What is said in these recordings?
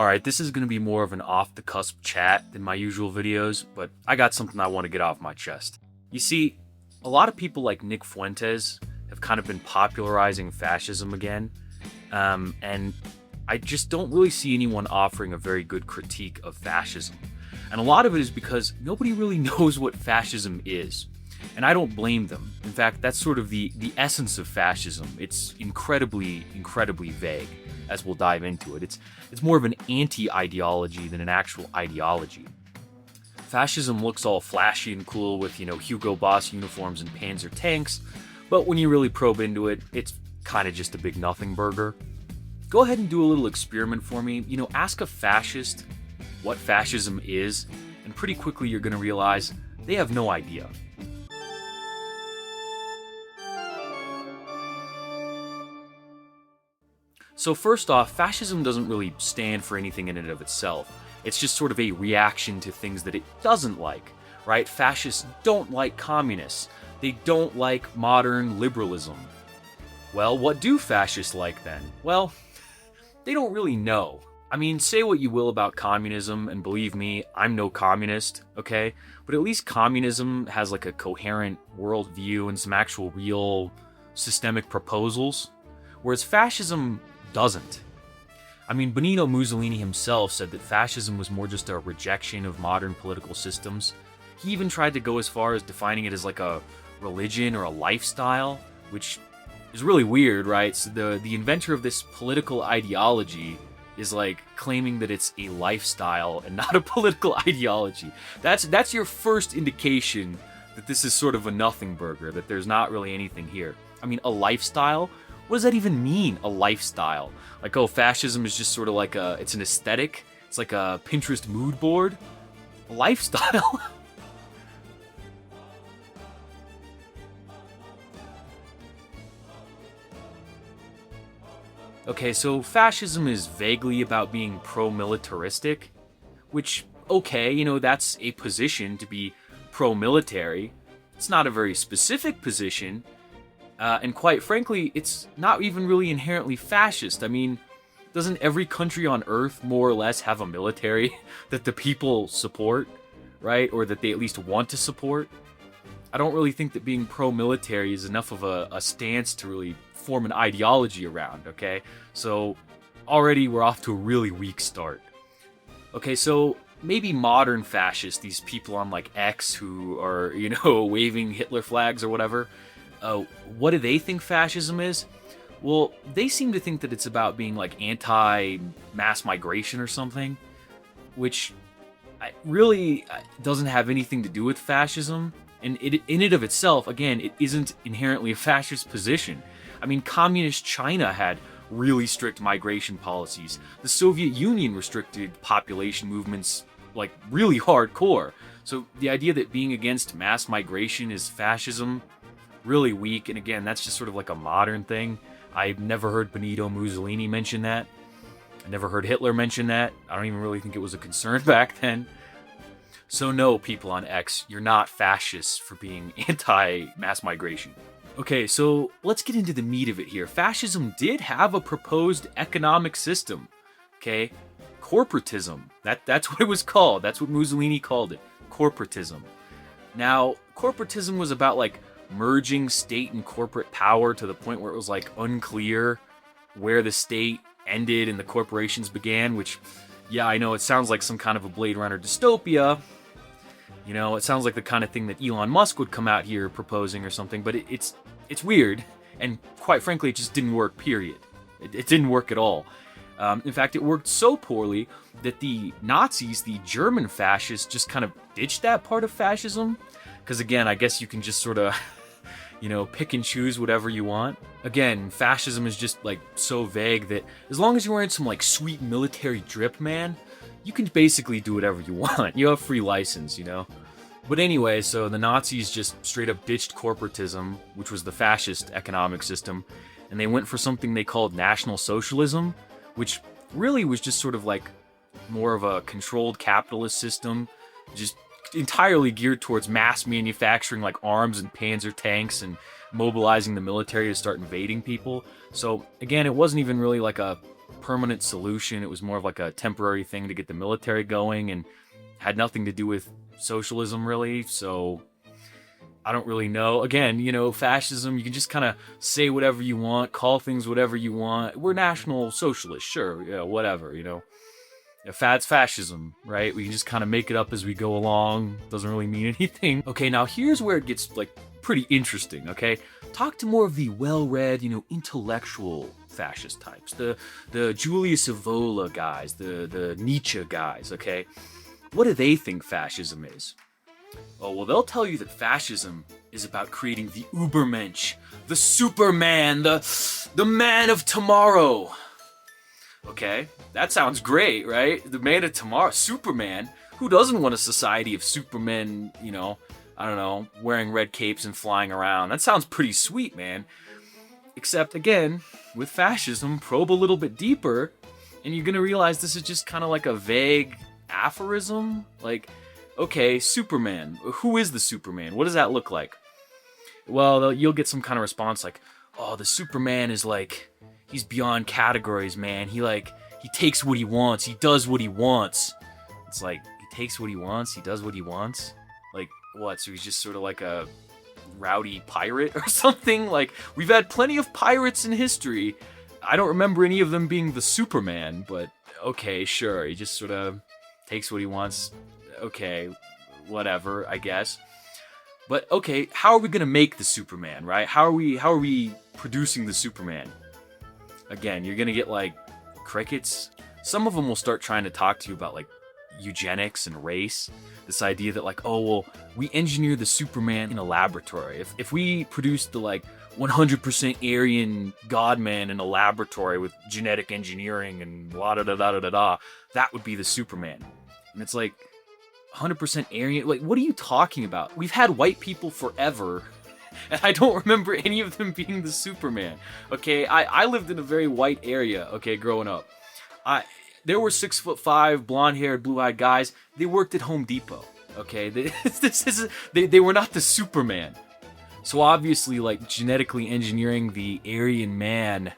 Alright, this is going to be more of an off-the-cusp chat than my usual videos, but I got something I want to get off my chest. You see, a lot of people like Nick Fuentes have kind of been popularizing fascism again, and I just don't really see anyone offering a very good critique of fascism. And a lot of it is because nobody really knows what fascism is. And I don't blame them. In fact, that's sort of the essence of fascism. It's incredibly vague, as we'll dive into it. It's more of an anti-ideology than an actual ideology. Fascism looks all flashy and cool with, Hugo Boss uniforms and Panzer tanks, but when you really probe into it, it's kind of just a big nothing burger. Go ahead and do a little experiment for me. Ask a fascist what fascism is, and pretty quickly you're going to realize they have no idea. So first off, fascism doesn't really stand for anything in and of itself. It's just sort of a reaction to things that it doesn't like, right? Fascists don't like communists. They don't like modern liberalism. Well, what do fascists like then? Well, they don't really know. I mean, say what you will about communism, and believe me, I'm no communist, okay? But at least communism has like a coherent worldview and some actual real systemic proposals, whereas fascism doesn't. I mean, Benito Mussolini himself said that fascism was more just a rejection of modern political systems. He even tried to go as far as defining it as like a religion or a lifestyle, which is really weird, right? So the inventor of this political ideology is like claiming that it's a lifestyle and not a political ideology. That's your first indication that this is sort of a nothing burger, that there's not really anything here. I mean, a lifestyle? What does that even mean, a lifestyle? Like, oh, fascism is just sort of like it's an aesthetic? It's like a Pinterest mood board? A lifestyle? Okay, so fascism is vaguely about being pro-militaristic, which, okay, that's a position to be pro-military. It's not a very specific position, and quite frankly, it's not even really inherently fascist. I mean, doesn't every country on Earth more or less have a military that the people support, right? Or that they at least want to support? I don't really think that being pro-military is enough of a stance to really form an ideology around, okay? So already we're off to a really weak start. Okay, so maybe modern fascists, these people on like X who are, waving Hitler flags or whatever, what do they think fascism is? Well, they seem to think that it's about being like anti-mass migration or something, which really doesn't have anything to do with fascism. And in and of itself, again, it isn't inherently a fascist position. I mean, communist China had really strict migration policies. The Soviet Union restricted population movements like really hardcore. So the idea that being against mass migration is fascism, really weak. And again, that's just sort of like a modern thing. I've never heard Benito Mussolini mention that. I never heard Hitler mention that. I don't even really think it was a concern back then. So no, people on X, you're not fascists for being anti-mass migration. Okay, so let's get into the meat of it here. Fascism did have a proposed economic system, okay? Corporatism. That's what it was called. That's what Mussolini called it. Corporatism. Now, corporatism was about like merging state and corporate power to the point where it was like unclear where the state ended and the corporations began, which, yeah, I know it sounds like some kind of a Blade Runner dystopia. It sounds like the kind of thing that Elon Musk would come out here proposing or something, but it's weird, and quite frankly, it just didn't work, period. It didn't work at all. In fact, it worked so poorly that the Nazis, the German fascists, just kind of ditched that part of fascism. Because again, I guess you can just sort of, pick and choose whatever you want. Again, fascism is just like so vague that as long as you're wearing some like sweet military drip, man, you can basically do whatever you want. You have free license, But anyway, so the Nazis just straight up ditched corporatism, which was the fascist economic system, and they went for something they called National Socialism, which really was just sort of like more of a controlled capitalist system, just entirely geared towards mass manufacturing like arms and panzer tanks and mobilizing the military to start invading people. So again, it wasn't even really like a permanent solution. It was more of like a temporary thing to get the military going and had nothing to do with socialism really. So I don't really know. Again, fascism, you can just kind of say whatever you want, call things whatever you want. We're national socialists, sure, yeah, whatever, That's fascism, right? We can just kind of make it up as we go along. Doesn't really mean anything. Okay, now here's where it gets like pretty interesting, okay? Talk to more of the well-read, intellectual fascist types. The Julius Evola guys, the Nietzsche guys, okay? What do they think fascism is? Oh, well, they'll tell you that fascism is about creating the Ubermensch, the Superman, the man of tomorrow. Okay, that sounds great, right? The man of tomorrow, Superman. Who doesn't want a society of supermen, I don't know, wearing red capes and flying around? That sounds pretty sweet, man. Except, again, with fascism, probe a little bit deeper, and you're gonna realize this is just kind of like a vague aphorism. Like, okay, Superman. Who is the Superman? What does that look like? Well, you'll get some kind of response like, oh, the Superman is like, he's beyond categories, man. He takes what he wants. He does what he wants. It's like, he takes what he wants. He does what he wants. Like, what? So he's just sort of like a rowdy pirate or something? Like, we've had plenty of pirates in history. I don't remember any of them being the Superman, but okay, sure. He just sort of takes what he wants. Okay, whatever, I guess. But okay, how are we gonna make the Superman, right? How are we producing the Superman? Again, you're gonna get like crickets. Some of them will start trying to talk to you about like eugenics and race. This idea that like, oh well, we engineer the Superman in a laboratory. If we produce the like 100% Aryan God-man in a laboratory with genetic engineering and blah da da da da da, that would be the Superman. And it's like 100% Aryan. Like, what are you talking about? We've had white people forever. And I don't remember any of them being the Superman. Okay, I lived in a very white area, okay, growing up. There were 6'5", blonde-haired, blue-eyed guys. They worked at Home Depot, okay? They were not the Superman. So obviously, like, genetically engineering the Aryan man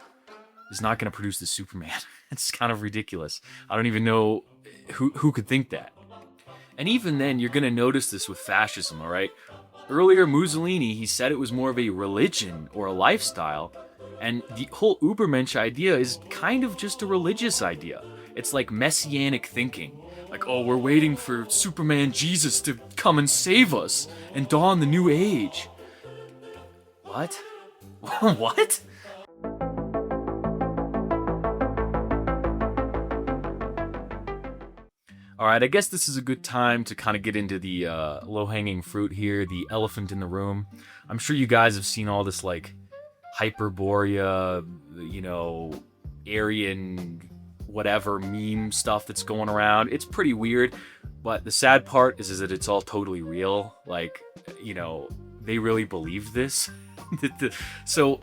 is not going to produce the Superman. It's kind of ridiculous. I don't even know who could think that. And even then, you're going to notice this with fascism, all right? Earlier, Mussolini, he said it was more of a religion or a lifestyle, and the whole Ubermensch idea is kind of just a religious idea. It's like messianic thinking. Like, oh, we're waiting for Superman Jesus to come and save us and dawn the new age. What? What? Alright, I guess this is a good time to kind of get into the low-hanging fruit here, the elephant in the room. I'm sure you guys have seen all this, like, Hyperborea, Aryan whatever meme stuff that's going around. It's pretty weird, but the sad part is that it's all totally real. Like, they really believe this. So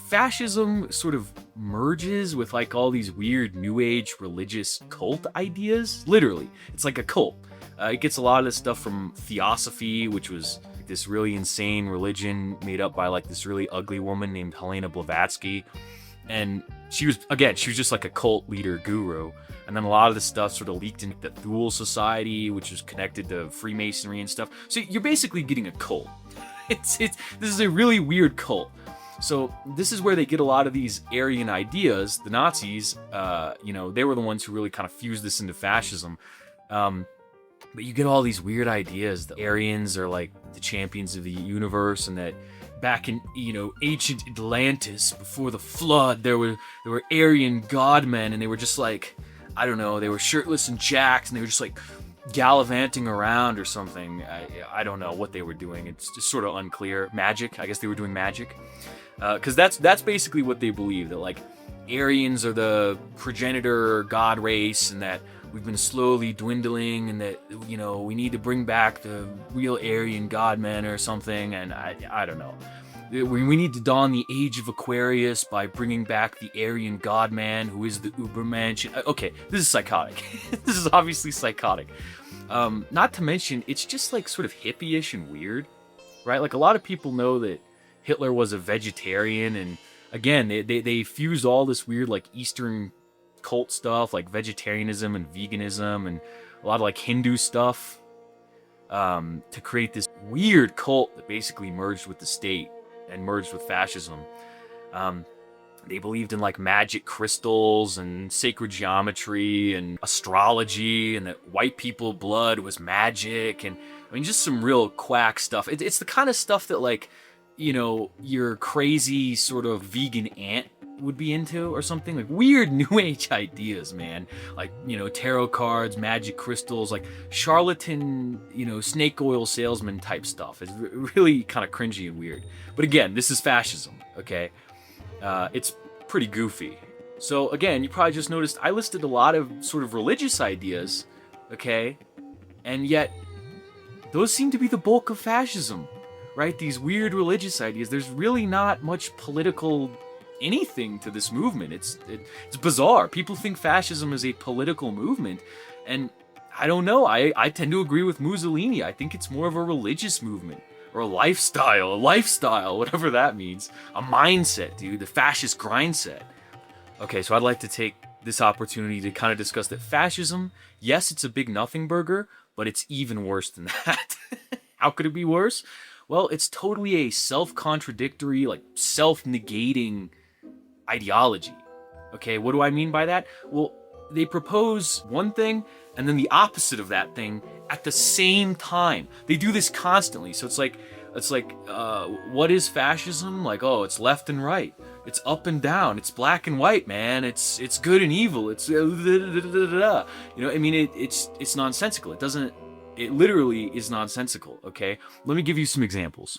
fascism sort of merges with like all these weird new age religious cult ideas. Literally, it's like a cult. It gets a lot of this stuff from Theosophy, which was this really insane religion made up by like this really ugly woman named Helena Blavatsky. And she was just like a cult leader guru. And then a lot of this stuff sort of leaked into the Thule Society, which was connected to Freemasonry and stuff. So you're basically getting a cult. This is a really weird cult. So this is where they get a lot of these Aryan ideas. The Nazis, they were the ones who really kind of fused this into fascism. But you get all these weird ideas. The Aryans are like the champions of the universe, and that back in ancient Atlantis before the flood, there were Aryan godmen, and they were just like, I don't know, they were shirtless and jacked, and they were just like gallivanting around or something. I don't know what they were doing. It's just sort of unclear. Magic, I guess they were doing magic. Because that's basically what they believe, that like Aryans are the progenitor god race, and that we've been slowly dwindling, and that we need to bring back the real Aryan godmen or something. And I don't know. We need to dawn the age of Aquarius by bringing back the Aryan godman, who is the Ubermensch. Okay, this is psychotic. This is obviously psychotic. Not to mention, it's just like sort of hippie-ish and weird, right? Like a lot of people know that Hitler was a vegetarian, and Again, they fuse all this weird like Eastern cult stuff, like vegetarianism and veganism, and a lot of like Hindu stuff, to create this weird cult that basically merged with the state and merged with fascism. They believed in like magic crystals and sacred geometry and astrology, and that white people blood was magic, and I mean just some real quack stuff. It's the kind of stuff that like, you know, your crazy sort of vegan aunt would be into or something. Like weird new age ideas, man. Like, you know, tarot cards, magic crystals, like charlatan, you know, snake oil salesman type stuff. It's really kind of cringy and weird. But again, this is fascism, okay? It's pretty goofy. So again, you probably just noticed I listed a lot of sort of religious ideas, okay? And yet, those seem to be the bulk of fascism, right? These weird religious ideas. There's really not much political anything to this movement. It's bizarre. People think fascism is a political movement, and I don't know. I tend to agree with Mussolini. I think it's more of a religious movement. Or a lifestyle, whatever that means. A mindset, dude, the fascist grindset. Okay, so I'd like to take this opportunity to kind of discuss that fascism, yes, it's a big nothing burger, but it's even worse than that. How could it be worse? Well, it's totally a self-contradictory, like self-negating ideology. Okay, what do I mean by that? Well, they propose one thing and then the opposite of that thing at the same time. They do this constantly. So it's like, what is fascism? Like, oh, it's left and right. It's up and down. It's black and white, man. It's good and evil. It's you know, I mean, it's nonsensical. It literally is nonsensical. Okay, let me give you some examples.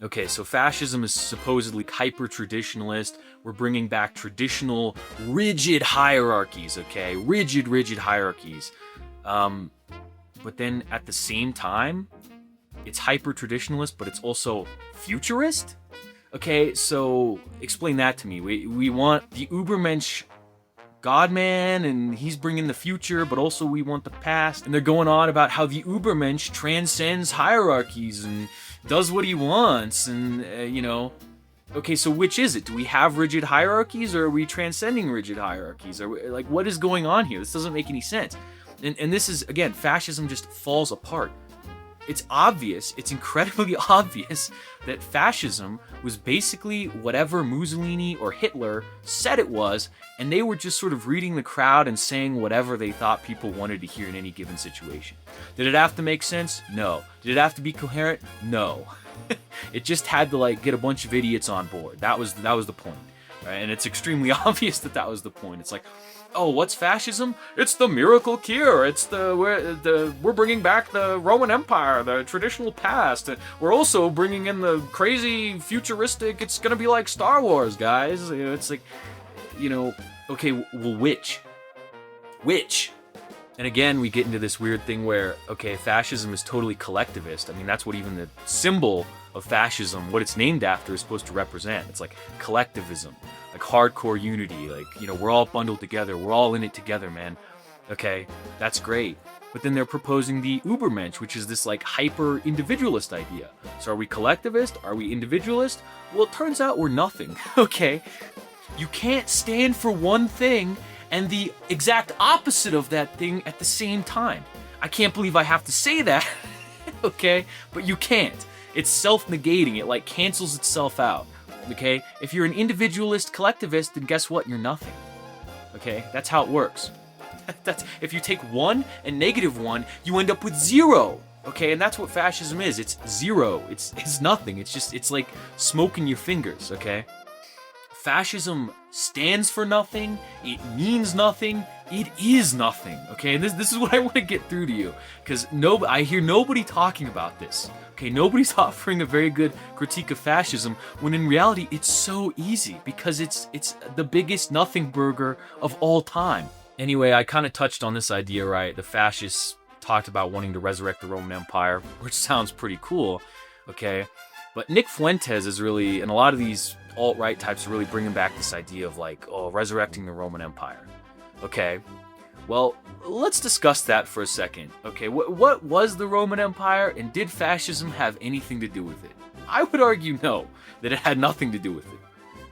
Okay, so fascism is supposedly hyper-traditionalist. We're bringing back traditional, rigid hierarchies, okay? Rigid hierarchies. But then at the same time, it's hyper-traditionalist, but it's also futurist? Okay, so explain that to me. We want the Ubermensch God-man, and he's bringing the future, but also we want the past. And they're going on about how the Ubermensch transcends hierarchies and does what he wants, and, you know. Okay, so which is it? Do we have rigid hierarchies, or are we transcending rigid hierarchies? Like, what is going on here? This doesn't make any sense. And this is, again, fascism just falls apart. It's obvious, it's incredibly obvious that fascism was basically whatever Mussolini or Hitler said it was, and they were just sort of reading the crowd and saying whatever they thought people wanted to hear in any given situation. Did it have to make sense? No. Did it have to be coherent? No. It just had to, like, get a bunch of idiots on board. That was the point. Right? And it's extremely obvious that was the point. It's like, oh, what's fascism? It's the miracle cure. It's we're bringing back the Roman Empire, the traditional past. We're also bringing in the crazy futuristic. It's gonna be like Star Wars, guys. You know, it's like, you know, okay, well, which? And again, we get into this weird thing where, okay, fascism is totally collectivist. I mean, that's what even the symbol of fascism, what it's named after, is supposed to represent. It's like collectivism, like hardcore unity, like, you know, we're all bundled together, we're all in it together, man. Okay, that's great. But then they're proposing the Ubermensch, which is this like hyper individualist idea. So are we collectivist? Are we individualist? Well, it turns out we're nothing. Okay, you can't stand for one thing and the exact opposite of that thing at the same time. I can't believe I have to say that. Okay, but you can't. It's self-negating. It like cancels itself out. Okay, if you're an individualist collectivist, then guess what? You're nothing. Okay, that's how it works. That's if you take one and negative one, you end up with zero. Okay, and that's what fascism is. It's zero. It's nothing. It's like smoke in your fingers. Okay, fascism stands for nothing. It means nothing. It is nothing. Okay, and this is what I want to get through to you, because I hear nobody talking about this. Okay, nobody's offering a very good critique of fascism, when in reality it's so easy, because it's the biggest nothing burger of all time. Anyway, I kind of touched on this idea, right? The fascists talked about wanting to resurrect the Roman Empire, which sounds pretty cool, okay? But Nick Fuentes is really, and a lot of these alt-right types are really bringing back this idea of like, oh, resurrecting the Roman Empire. Okay, well, let's discuss that for a second. Okay, what was the Roman Empire, and did fascism have anything to do with it? I would argue no, that it had nothing to do with it.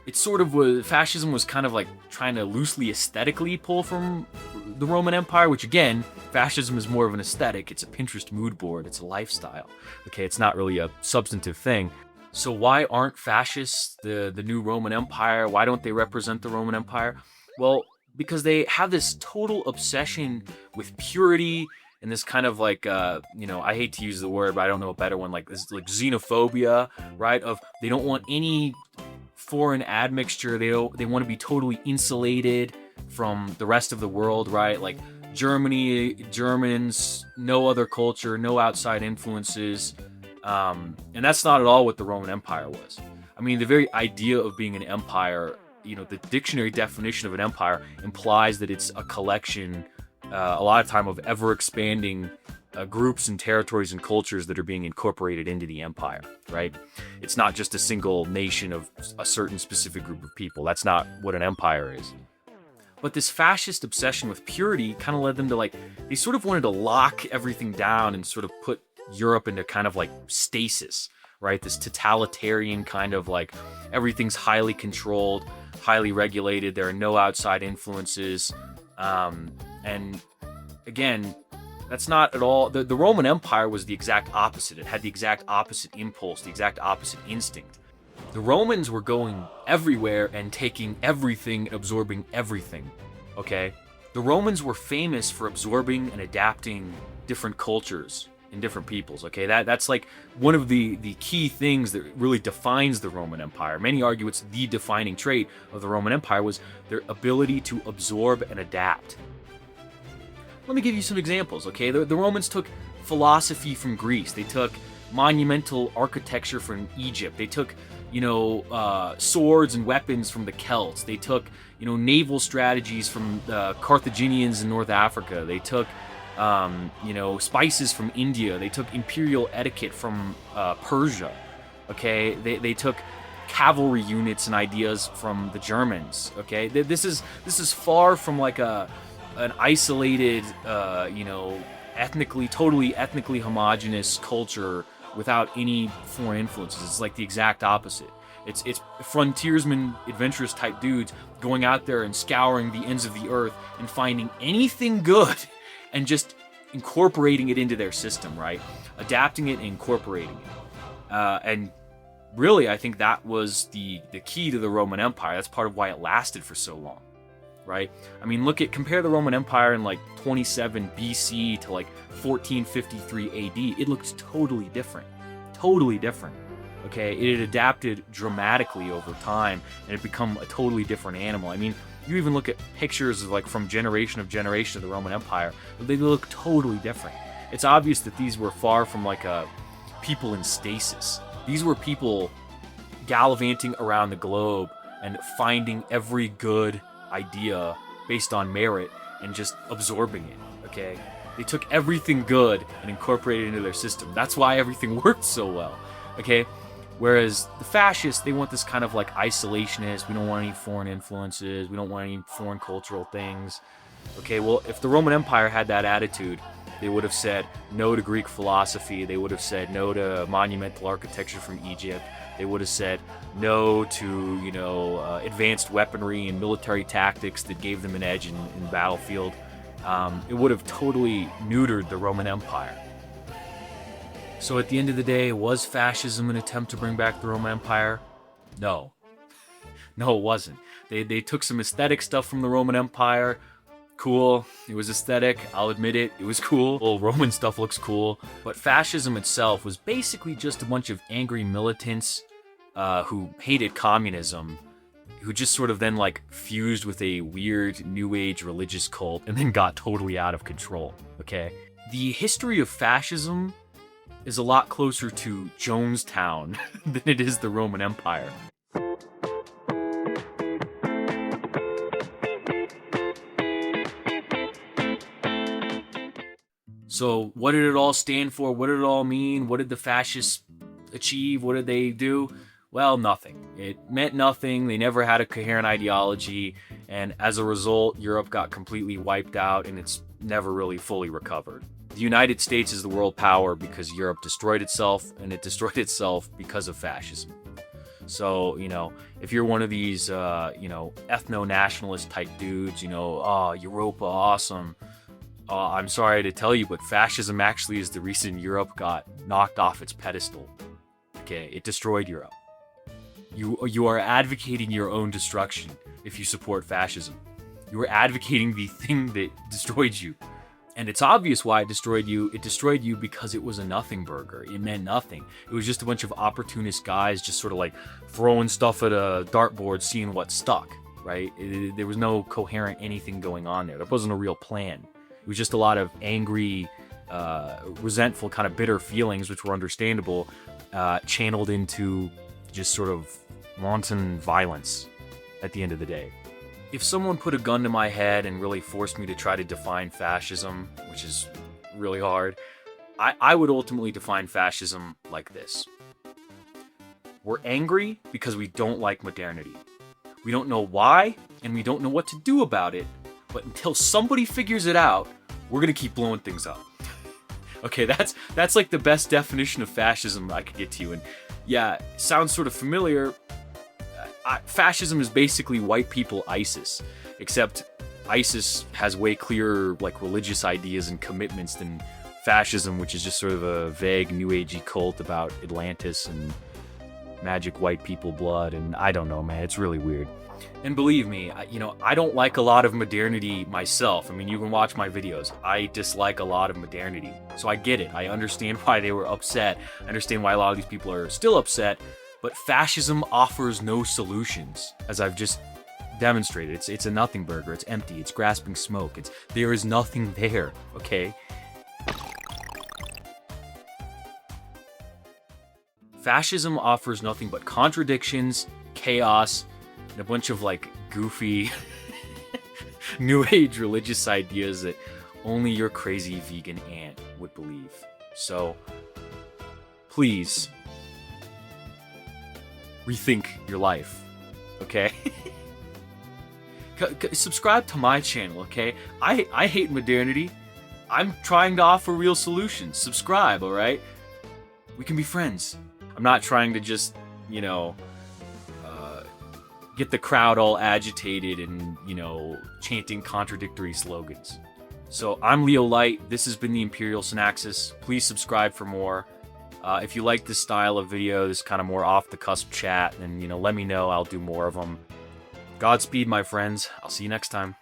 It sort of was, fascism was kind of like trying to loosely aesthetically pull from the Roman Empire, which again, fascism is more of an aesthetic. It's a Pinterest mood board. It's a lifestyle. Okay, it's not really a substantive thing. So why aren't fascists the new Roman Empire? Why don't they represent the Roman Empire? Well, because they have this total obsession with purity and this kind of like, I hate to use the word, but I don't know a better one, like this like xenophobia, right? Of they don't want any foreign admixture. They want to be totally insulated from the rest of the world, right? Like Germany, Germans, no other culture, no outside influences. And that's not at all what the Roman Empire was. I mean, the very idea of being an empire, the dictionary definition of an empire implies that it's a collection, a lot of time, of ever-expanding groups and territories and cultures that are being incorporated into the empire, right? It's not just a single nation of a certain specific group of people. That's not what an empire is. But this fascist obsession with purity kind of led them to they sort of wanted to lock everything down and sort of put Europe into kind of like stasis, right? This totalitarian kind of like everything's highly controlled, highly regulated. There are no outside influences. And again, that's not at all. The Roman Empire was the exact opposite. It had the exact opposite impulse, the exact opposite instinct. The Romans were going everywhere and taking everything and absorbing everything, okay? The Romans were famous for absorbing and adapting different cultures and different peoples, okay? That's like one of the key things that really defines the Roman Empire. Many argue it's the defining trait of the Roman Empire was their ability to absorb and adapt. Let me give you some examples, okay? The Romans took philosophy from Greece. They took monumental architecture from Egypt. They took, swords and weapons from the Celts. They took, naval strategies from the Carthaginians in North Africa. They took, spices from India. They took imperial etiquette from Persia, okay? They took cavalry units and ideas from the Germans, okay? This is far from like an isolated, totally ethnically homogenous culture without any foreign influences. It's like the exact opposite. It's frontiersmen, adventurous type dudes going out there and scouring the ends of the earth and finding anything good and just incorporating it into their system, right? Adapting it and incorporating it. And really, I think that was the key to the Roman Empire. That's part of why it lasted for so long. Right? I mean, compare the Roman Empire in 27 BC to 1453 AD. It looks totally different. Totally different. Okay? It had adapted dramatically over time and it become a totally different animal. I mean, you even look at pictures of from generation of the Roman Empire, they look totally different. It's obvious that these were far from a people in stasis. These were people gallivanting around the globe and finding every good idea based on merit and just absorbing it, okay? They took everything good and incorporated it into their system. That's why everything worked so well, okay? Whereas the fascists, they want this kind of isolationist, we don't want any foreign influences, we don't want any foreign cultural things. Okay, well, if the Roman Empire had that attitude, they would have said no to Greek philosophy, they would have said no to monumental architecture from Egypt, they would have said no to, advanced weaponry and military tactics that gave them an edge in the battlefield. It would have totally neutered the Roman Empire. So at the end of the day, was fascism an attempt to bring back the Roman Empire? No. No, it wasn't. They took some aesthetic stuff from the Roman Empire. Cool. It was aesthetic. I'll admit it. It was cool. Well, Roman stuff looks cool. But fascism itself was basically just a bunch of angry militants who hated communism, who just sort of then fused with a weird new age religious cult and then got totally out of control, okay? The history of fascism is a lot closer to Jonestown than it is the Roman Empire. So what did it all stand for? What did it all mean? What did the fascists achieve? What did they do? Well, nothing. It meant nothing. They never had a coherent ideology, and as a result, Europe got completely wiped out, and it's never really fully recovered. The United States is the world power because Europe destroyed itself, and it destroyed itself because of fascism. So, if you're one of these, ethno-nationalist type dudes, oh, Europa, awesome. I'm sorry to tell you, but fascism actually is the reason Europe got knocked off its pedestal. Okay, it destroyed Europe. You are advocating your own destruction if you support fascism. You are advocating the thing that destroyed you. And it's obvious why it destroyed you. It destroyed you because it was a nothing burger. It meant nothing. It was just a bunch of opportunist guys just sort of like throwing stuff at a dartboard, seeing what stuck, right? There was no coherent anything going on there. That wasn't a real plan. It was just a lot of angry, resentful, kind of bitter feelings, which were understandable, channeled into just sort of wanton violence at the end of the day. If someone put a gun to my head and really forced me to try to define fascism, which is really hard, I would ultimately define fascism like this. We're angry because we don't like modernity. We don't know why, and we don't know what to do about it, but until somebody figures it out, we're gonna keep blowing things up. Okay, that's like the best definition of fascism I could get to you, and yeah, sounds sort of familiar. Fascism is basically white people ISIS, except ISIS has way clearer like religious ideas and commitments than fascism, which is just sort of a vague new agey cult about Atlantis and magic white people blood, and I don't know, man, it's really weird. And believe me, I don't like a lot of modernity myself. I mean, you can watch my videos. I dislike a lot of modernity. So I get it. I understand why they were upset. I understand why a lot of these people are still upset. But fascism offers no solutions, as I've just demonstrated. It's a nothing burger. It's empty. It's grasping smoke. There is nothing there, okay? Fascism offers nothing but contradictions, chaos, and a bunch of like goofy new age religious ideas that only your crazy vegan aunt would believe. So please rethink your life, okay? Subscribe to my channel, okay? I hate modernity. I'm trying to offer real solutions. Subscribe, all right? We can be friends. I'm not trying to just, get the crowd all agitated and, chanting contradictory slogans. So I'm Leo Light. This has been the Imperial Synaxis. Please subscribe for more. If you like this style of video, this kind of more off-the-cusp chat, then, let me know. I'll do more of them. Godspeed, my friends. I'll see you next time.